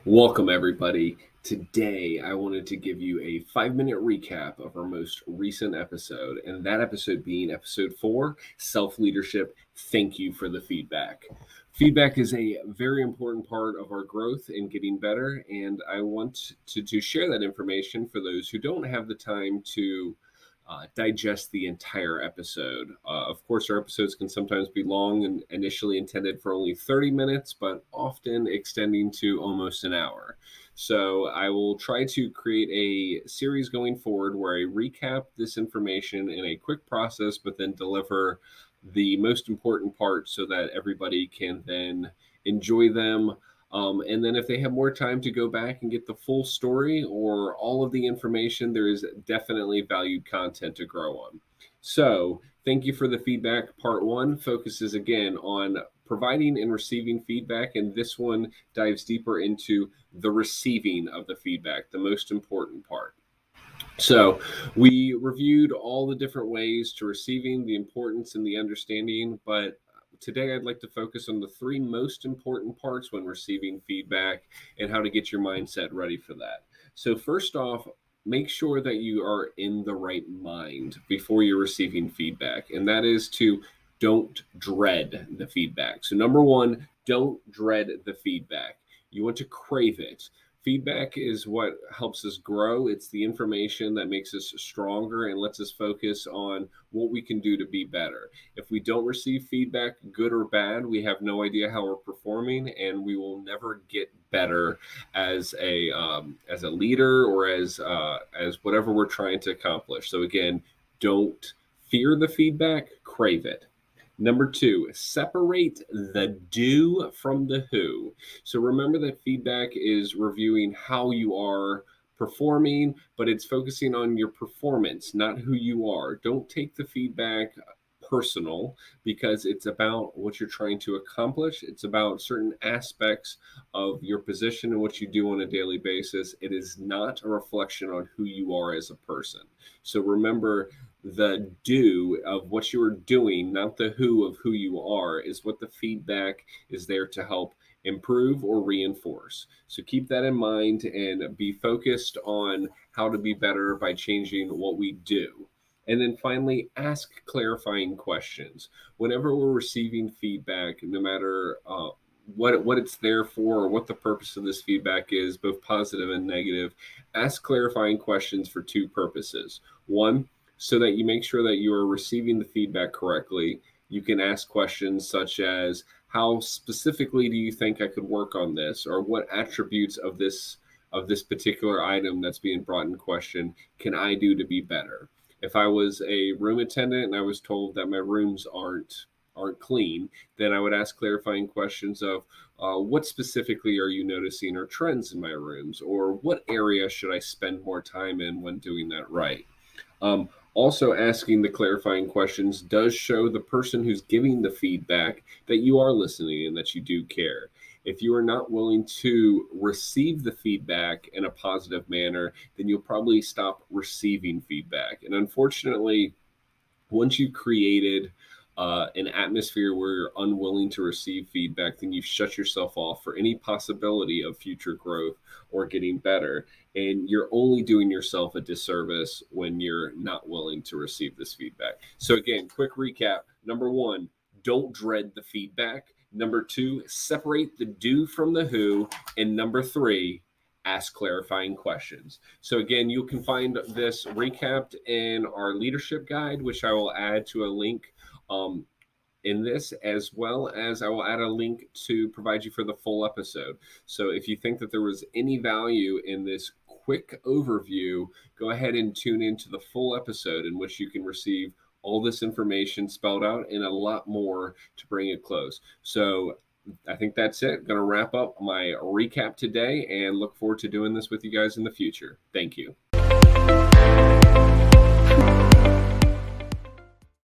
Welcome, everybody. Today, I wanted to give you a 5-minute recap of our most recent episode, and that episode being episode 4 Self Leadership. Thank you for the feedback. Feedback is a very important part of our growth and getting better, and I want to share that information for those who don't have the time to digest the entire episode. Of course, our episodes can sometimes be long and initially intended for only 30 minutes, but often extending to almost an hour. So I will try to create a series going forward where I recap this information in a quick process, but then deliver the most important parts so that everybody can then enjoy them. And then if they have more time to go back and get the full story or all of the information, there is definitely valued content to grow on. So thank you for the feedback. Part 1 focuses again on providing and receiving feedback, and this one dives deeper into the receiving of the feedback, the most important part. So we reviewed all the different ways to receiving, the importance and the understanding, but today I'd like to focus on the 3 most important parts when receiving feedback and how to get your mindset ready for that. So first off, make sure that you are in the right mind before you're receiving feedback, and that is to don't dread the feedback. So number 1, don't dread the feedback. You want to crave it. Feedback is what helps us grow. It's the information that makes us stronger and lets us focus on what we can do to be better. If we don't receive feedback, good or bad, we have no idea how we're performing, and we will never get better as a leader or as whatever we're trying to accomplish. So again, don't fear the feedback, crave it. Number 2, separate the do from the who. So remember that feedback is reviewing how you are performing, but it's focusing on your performance, not who you are. Don't take the feedback personal because it's about what you're trying to accomplish. It's about certain aspects of your position and what you do on a daily basis. It is not a reflection on who you are as a person. So remember, the do of what you are doing, not the who of who you are, is what the feedback is there to help improve or reinforce. So keep that in mind and be focused on how to be better by changing what we do. And then finally, ask clarifying questions. Whenever we're receiving feedback, no matter what it's there for or what the purpose of this feedback is, both positive and negative, ask clarifying questions for 2 purposes. 1, so that you make sure that you are receiving the feedback correctly. You can ask questions such as, how specifically do you think I could work on this? Or what attributes of this particular item that's being brought in question can I do to be better? If I was a room attendant and I was told that my rooms aren't clean, then I would ask clarifying questions of what specifically are you noticing are trends in my rooms? Or what area should I spend more time in when doing that right? Also, asking the clarifying questions does show the person who's giving the feedback that you are listening and that you do care. If you are not willing to receive the feedback in a positive manner, then you'll probably stop receiving feedback. And unfortunately, once you've created an atmosphere where you're unwilling to receive feedback, then you shut yourself off for any possibility of future growth or getting better. And you're only doing yourself a disservice when you're not willing to receive this feedback. So again, quick recap. Number 1, don't dread the feedback. Number 2, separate the do from the who. And number 3, ask clarifying questions. So again, you can find this recapped in our leadership guide, which I will add to a link in this, as well as I will add a link to provide you for the full episode. So if you think that there was any value in this quick overview, go ahead and tune into the full episode in which you can receive all this information spelled out and a lot more to bring it close. So I think that's it. I'm going to wrap up my recap today and look forward to doing this with you guys in the future. Thank you.